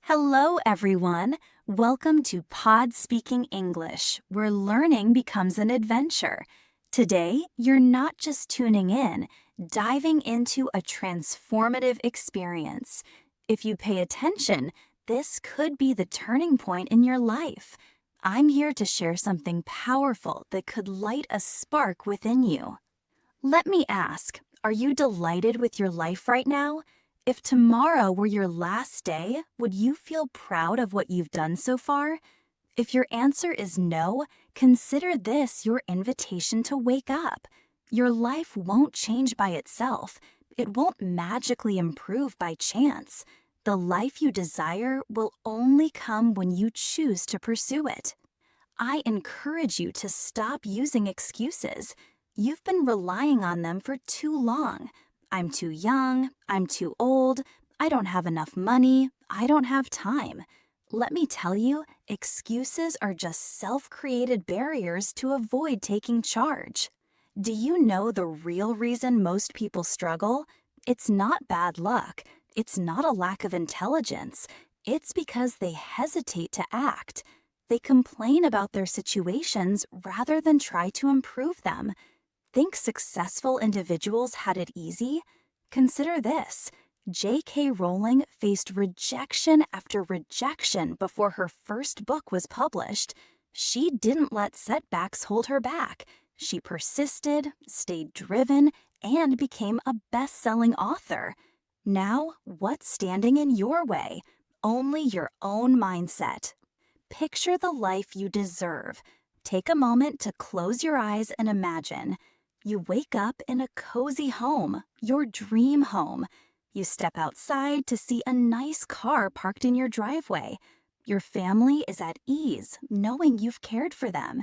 Hello, everyone. Welcome to Pod Speaking English, where learning becomes an adventure. Today, you're not just tuning in, diving into a transformative experience. If you pay attention, this could be the turning point in your life. I'm here to share something powerful that could light a spark within you. Let me ask, are you delighted with your life right now? If tomorrow were your last day, would you feel proud of what you've done so far? If your answer is no, consider this your invitation to wake up. Your life won't change by itself. It won't magically improve by chance. The life you desire will only come when you choose to pursue it. I encourage you to stop using excuses. You've been relying on them for too long. I'm too young, I'm too old, I don't have enough money, I don't have time. Let me tell you, excuses are just self-created barriers to avoid taking charge. Do you know the real reason most people struggle? It's not bad luck. It's not a lack of intelligence. It's because they hesitate to act. They complain about their situations rather than try to improve them. Think successful individuals had it easy? Consider this. J.K. Rowling faced rejection after rejection before her first book was published. She didn't let setbacks hold her back. She persisted, stayed driven, and became a best-selling author. Now, what's standing in your way? Only your own mindset. Picture the life you deserve. Take a moment to close your eyes and imagine. You wake up in a cozy home, your dream home. You step outside to see a nice car parked in your driveway. Your family is at ease, knowing you've cared for them.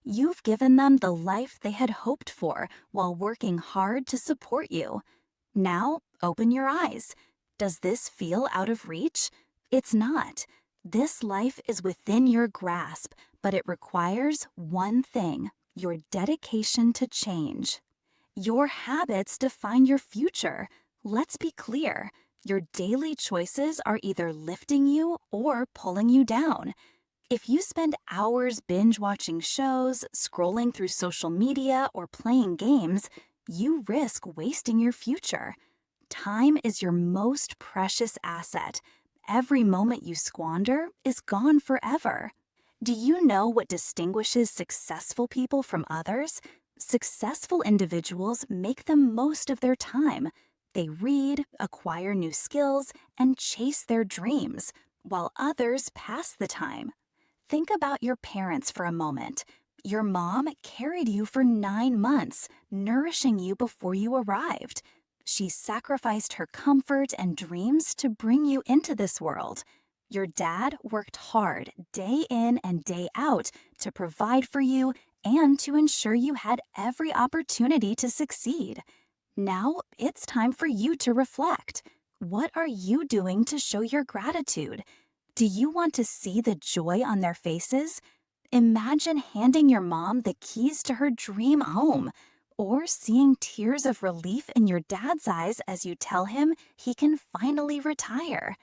You've given them the life they had hoped for while working hard to support you. Now, open your eyes. Does this feel out of reach? It's not. This life is within your grasp, but it requires one thing: your dedication to change. Your habits define your future. Let's be clear. Your daily choices are either lifting you or pulling you down. If you spend hours binge-watching shows, scrolling through social media, or playing games, you risk wasting your future. Time is your most precious asset. Every moment you squander is gone forever. Do you know what distinguishes successful people from others? Successful individuals make the most of their time. They read, acquire new skills, and chase their dreams, while others pass the time. Think about your parents for a moment. Your mom carried you for 9 months, nourishing you before you arrived. She sacrificed her comfort and dreams to bring you into this world. Your dad worked hard day in and day out to provide for you and to ensure you had every opportunity to succeed. Now it's time for you to reflect. What are you doing to show your gratitude? Do you want to see the joy on their faces? Imagine handing your mom the keys to her dream home, or seeing tears of relief in your dad's eyes as you tell him he can finally retire.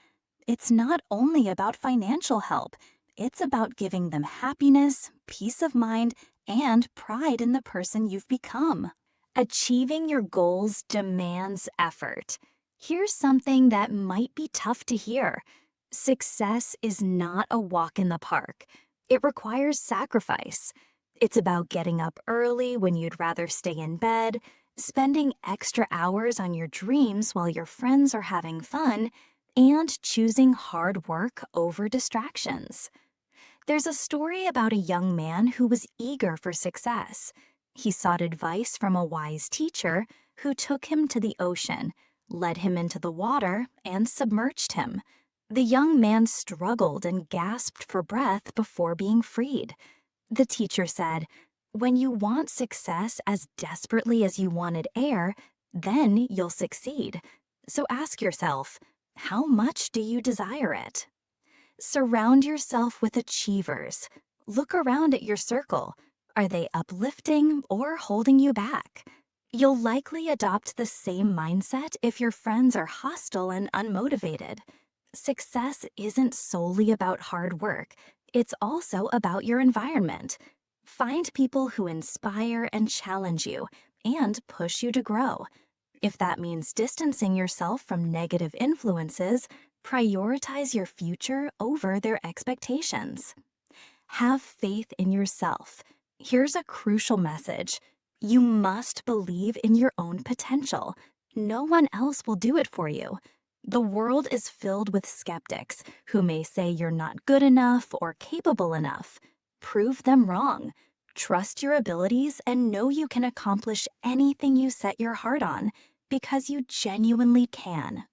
It's not only about financial help. It's about giving them happiness, peace of mind, and pride in the person you've become. Achieving your goals demands effort. Here's something that might be tough to hear. Success is not a walk in the park. It requires sacrifice. It's about getting up early when you'd rather stay in bed, spending extra hours on your dreams while your friends are having fun, and choosing hard work over distractions. There's a story about a young man who was eager for success. He sought advice from a wise teacher who took him to the ocean, led him into the water, and submerged him. The young man struggled and gasped for breath before being freed. The teacher said, "When you want success as desperately as you wanted air, then you'll succeed. So ask yourself, how much do you desire it?" Surround yourself with achievers. Look around at your circle. Are they uplifting or holding you back? You'll likely adopt the same mindset if your friends are hostile and unmotivated. Success isn't solely about hard work, it's also about your environment. Find people who inspire and challenge you and push you to grow. If that means distancing yourself from negative influences, prioritize your future over their expectations. Have faith in yourself. Here's a crucial message. You must believe in your own potential. No one else will do it for you. The world is filled with skeptics who may say you're not good enough or capable enough. Prove them wrong. Trust your abilities and know you can accomplish anything you set your heart on because you genuinely can.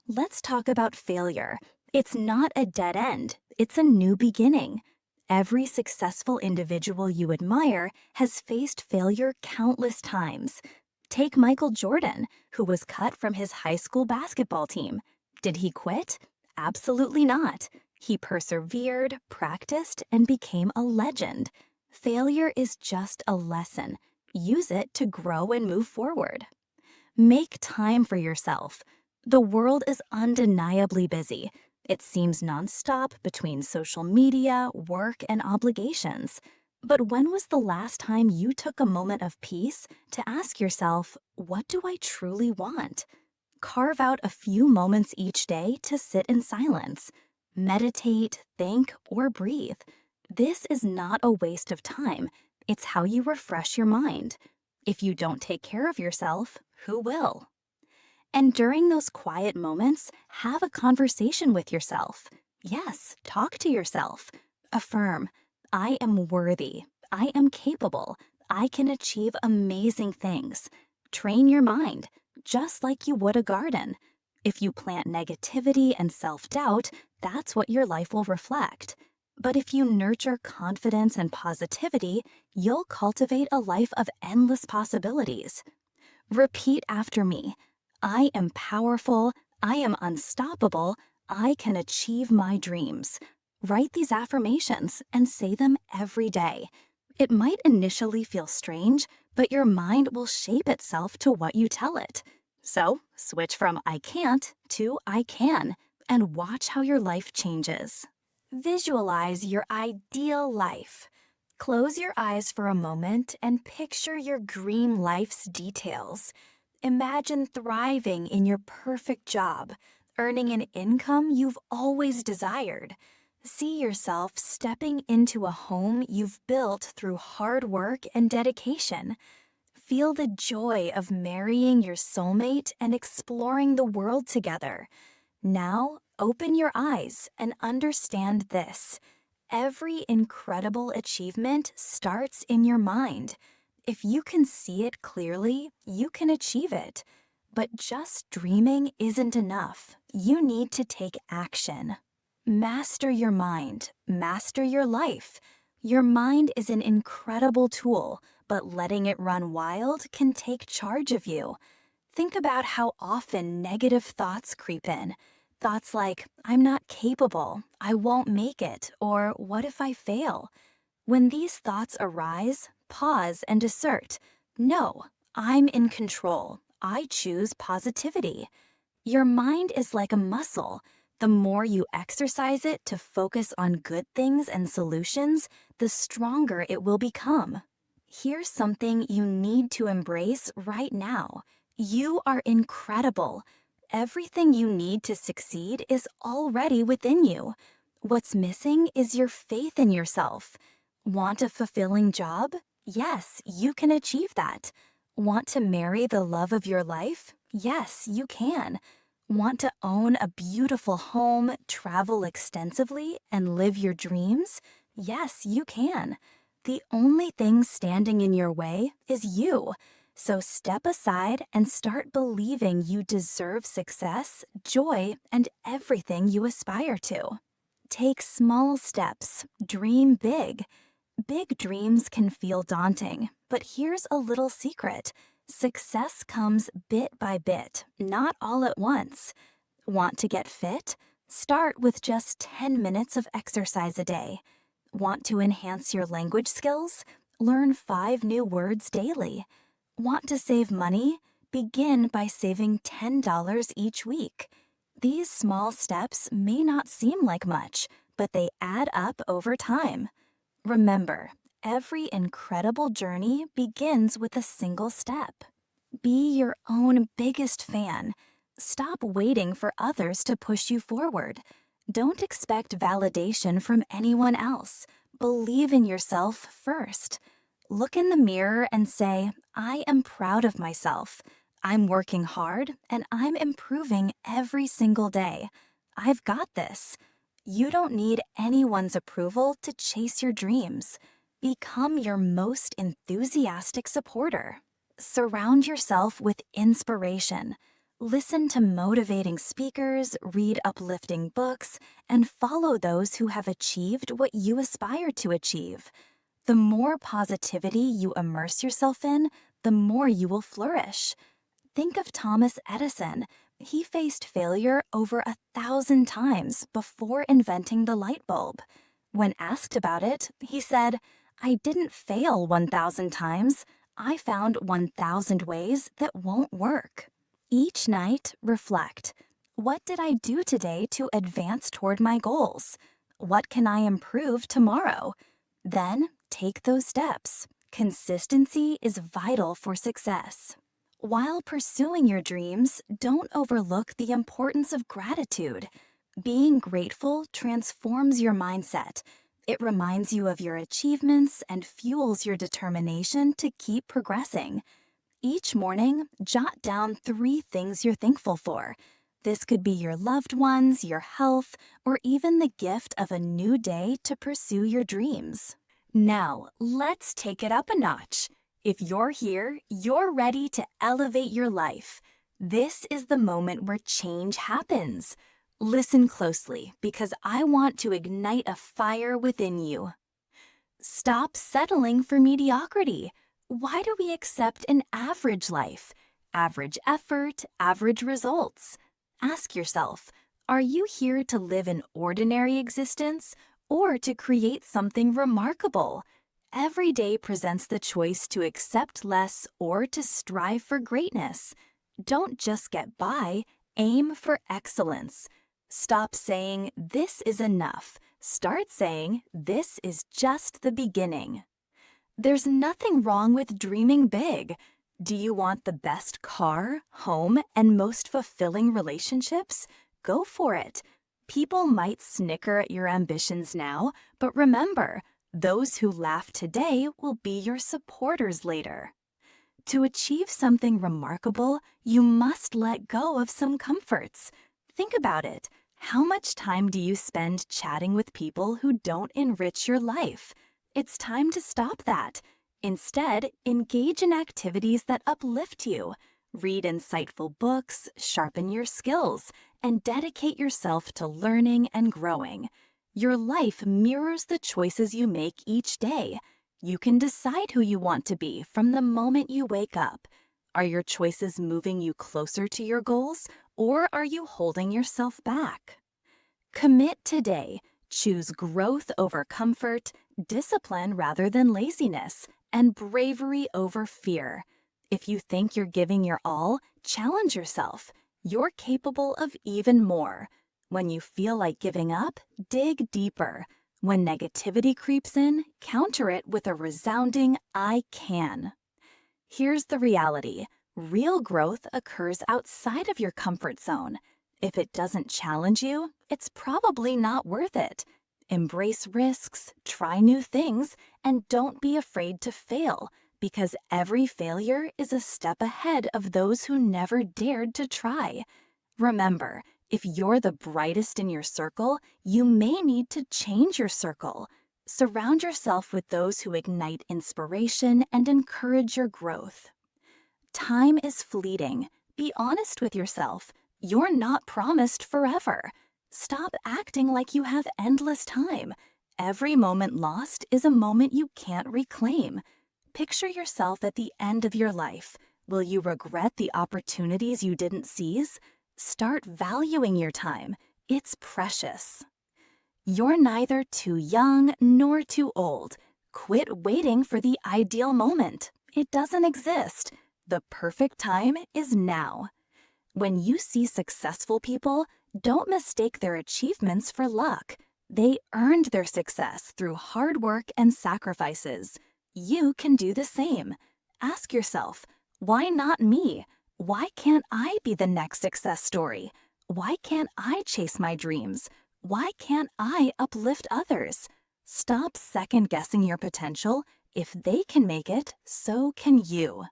Let's talk about failure. It's not a dead end, it's a new beginning. Every successful individual you admire has faced failure countless times. Take Michael Jordan, who was cut from his high school basketball team. Did he quit? Absolutely not. He persevered, practiced, and became a legend. Failure is just a lesson. Use it to grow and move forward. Make time for yourself. The world is undeniably busy. It seems nonstop between social media, work, and obligations. But when was the last time you took a moment of peace to ask yourself, what do I truly want? Carve out a few moments each day to sit in silence. Meditate, think, or breathe. This is not a waste of time. It's how you refresh your mind. If you don't take care of yourself, who will? And during those quiet moments, have a conversation with yourself. Yes, talk to yourself. Affirm, I am worthy. I am capable. I can achieve amazing things. Train your mind, just like you would a garden. If you plant negativity and self-doubt, that's what your life will reflect. But if you nurture confidence and positivity, you'll cultivate a life of endless possibilities. Repeat after me. I am powerful. I am unstoppable. I can achieve my dreams. Write these affirmations and say them every day. It might initially feel strange, but your mind will shape itself to what you tell it. So, switch from I can't to I can, and watch how your life changes. Visualize your ideal life. Close your eyes for a moment and picture your dream life's details. Imagine thriving in your perfect job, earning an income you've always desired. See yourself stepping into a home you've built through hard work and dedication. Feel the joy of marrying your soulmate and exploring the world together. Now, open your eyes and understand this. Every incredible achievement starts in your mind. If you can see it clearly, you can achieve it. But just dreaming isn't enough. You need to take action. Master your mind. Master your life. Your mind is an incredible tool, but letting it run wild can take charge of you. Think about how often negative thoughts creep in. Thoughts like, I'm not capable, I won't make it, or what if I fail? When these thoughts arise, pause and assert, no, I'm in control. I choose positivity. Your mind is like a muscle. The more you exercise it to focus on good things and solutions, the stronger it will become. Here's something you need to embrace right now. You are incredible. Everything you need to succeed is already within you. What's missing is your faith in yourself. Want a fulfilling job? Yes, you can achieve that. Want to marry the love of your life? Yes, you can. Want to own a beautiful home, travel extensively, and live your dreams? Yes, you can. The only thing standing in your way is you. So step aside and start believing you deserve success, joy, and everything you aspire to. Take small steps. Dream big. Big dreams can feel daunting, but here's a little secret. Success comes bit by bit, not all at once. Want to get fit? Start with just 10 minutes of exercise a day. Want to enhance your language skills? Learn 5 new words daily. Want to save money? Begin by saving $10 each week. These small steps may not seem like much, but they add up over time. Remember, every incredible journey begins with a single step. Be your own biggest fan. Stop waiting for others to push you forward. Don't expect validation from anyone else. Believe in yourself first. Look in the mirror and say, I am proud of myself. I'm working hard and I'm improving every single day. I've got this. You don't need anyone's approval to chase your dreams. Become your most enthusiastic supporter. Surround yourself with inspiration. Listen to motivating speakers, read uplifting books, and follow those who have achieved what you aspire to achieve. The more positivity you immerse yourself in, the more you will flourish. Think of Thomas Edison. He faced failure over 1,000 times before inventing the light bulb. When asked about it, he said, I didn't fail 1,000 times. I found 1,000 ways that won't work. Each night, reflect. What did I do today to advance toward my goals? What can I improve tomorrow? Then, take those steps. Consistency is vital for success. While pursuing your dreams, don't overlook the importance of gratitude. Being grateful transforms your mindset. It reminds you of your achievements and fuels your determination to keep progressing. Each morning, jot down 3 things you're thankful for. This could be your loved ones, your health, or even the gift of a new day to pursue your dreams. Now, let's take it up a notch. If you're here, you're ready to elevate your life. This is the moment where change happens. Listen closely because I want to ignite a fire within you. Stop settling for mediocrity. Why do we accept an average life? Average effort, average results. Ask yourself, are you here to live an ordinary existence or to create something remarkable? Every day presents the choice to accept less or to strive for greatness. Don't just get by, aim for excellence. Stop saying, this is enough. Start saying, this is just the beginning. There's nothing wrong with dreaming big. Do you want the best car, home, and most fulfilling relationships? Go for it. People might snicker at your ambitions now, but remember, those who laugh today will be your supporters later. To achieve something remarkable, you must let go of some comforts. Think about it. How much time do you spend chatting with people who don't enrich your life? It's time to stop that. Instead, engage in activities that uplift you. Read insightful books, sharpen your skills, and dedicate yourself to learning and growing. Your life mirrors the choices you make each day. You can decide who you want to be from the moment you wake up. Are your choices moving you closer to your goals, or are you holding yourself back? Commit today. Choose growth over comfort, discipline rather than laziness, and bravery over fear. If you think you're giving your all, challenge yourself. You're capable of even more. When you feel like giving up, dig deeper. When negativity creeps in, counter it with a resounding I can. Here's the reality. Real growth occurs outside of your comfort zone. If it doesn't challenge you, it's probably not worth it. Embrace risks, try new things, and don't be afraid to fail, because every failure is a step ahead of those who never dared to try. Remember, if you're the brightest in your circle, you may need to change your circle. Surround yourself with those who ignite inspiration and encourage your growth. Time is fleeting. Be honest with yourself. You're not promised forever. Stop acting like you have endless time. Every moment lost is a moment you can't reclaim. Picture yourself at the end of your life. Will you regret the opportunities you didn't seize? Start valuing your time. It's precious. You're neither too young nor too old. Quit waiting for the ideal moment. It doesn't exist. The perfect time is now. When you see successful people, Don't mistake their achievements for luck. They earned their success through hard work and sacrifices. You can do the same. Ask yourself, why not me? Why can't I be the next success story? Why can't I chase my dreams? Why can't I uplift others? Stop second-guessing your potential. If they can make it, so can you.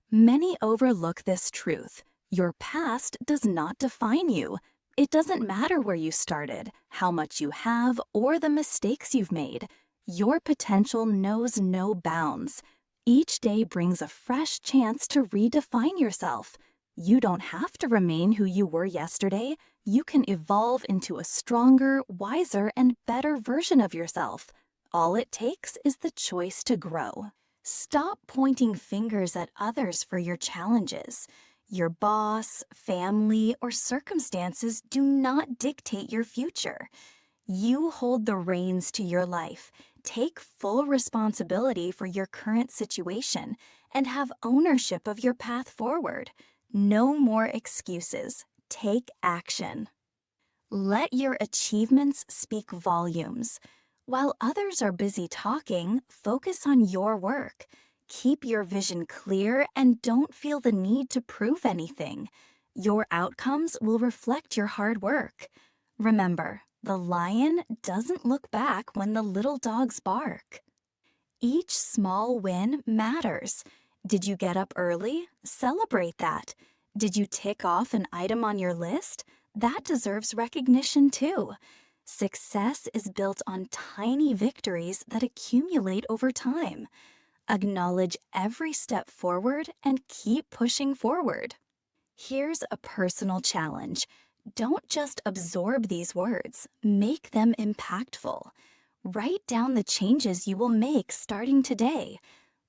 Many overlook this truth. Your past does not define you. It doesn't matter where you started, how much you have, or the mistakes you've made. Your potential knows no bounds. Each day brings a fresh chance to redefine yourself. You don't have to remain who you were yesterday. You can evolve into a stronger, wiser, and better version of yourself. All it takes is the choice to grow. Stop pointing fingers at others for your challenges. Your boss, family, or circumstances do not dictate your future. You hold the reins to your life. Take full responsibility for your current situation and have ownership of your path forward. No more excuses. Take action. Let your achievements speak volumes. While others are busy talking, focus on your work. Keep your vision clear and don't feel the need to prove anything. Your outcomes will reflect your hard work. Remember, the lion doesn't look back when the little dogs bark. Each small win matters. Did you get up early? Celebrate that. Did you tick off an item on your list? That deserves recognition too. Success is built on tiny victories that accumulate over time. Acknowledge every step forward and keep pushing forward. Here's a personal challenge. Don't just absorb these words, make them impactful. Write down the changes you will make starting today.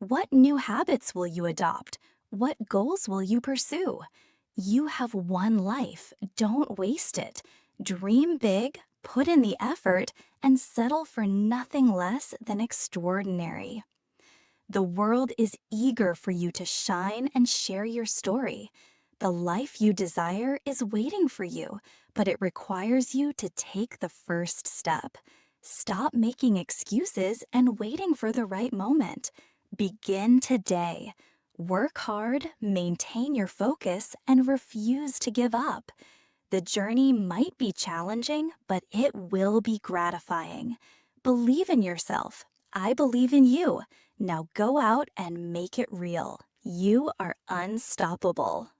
What new habits will you adopt? What goals will you pursue? You have one life. Don't waste it. Dream big, put in the effort, and settle for nothing less than extraordinary. The world is eager for you to shine and share your story. The life you desire is waiting for you, but it requires you to take the first step. Stop making excuses and waiting for the right moment. Begin today. Work hard, maintain your focus, and refuse to give up. The journey might be challenging, but it will be gratifying. Believe in yourself. I believe in you. Now go out and make it real. You are unstoppable.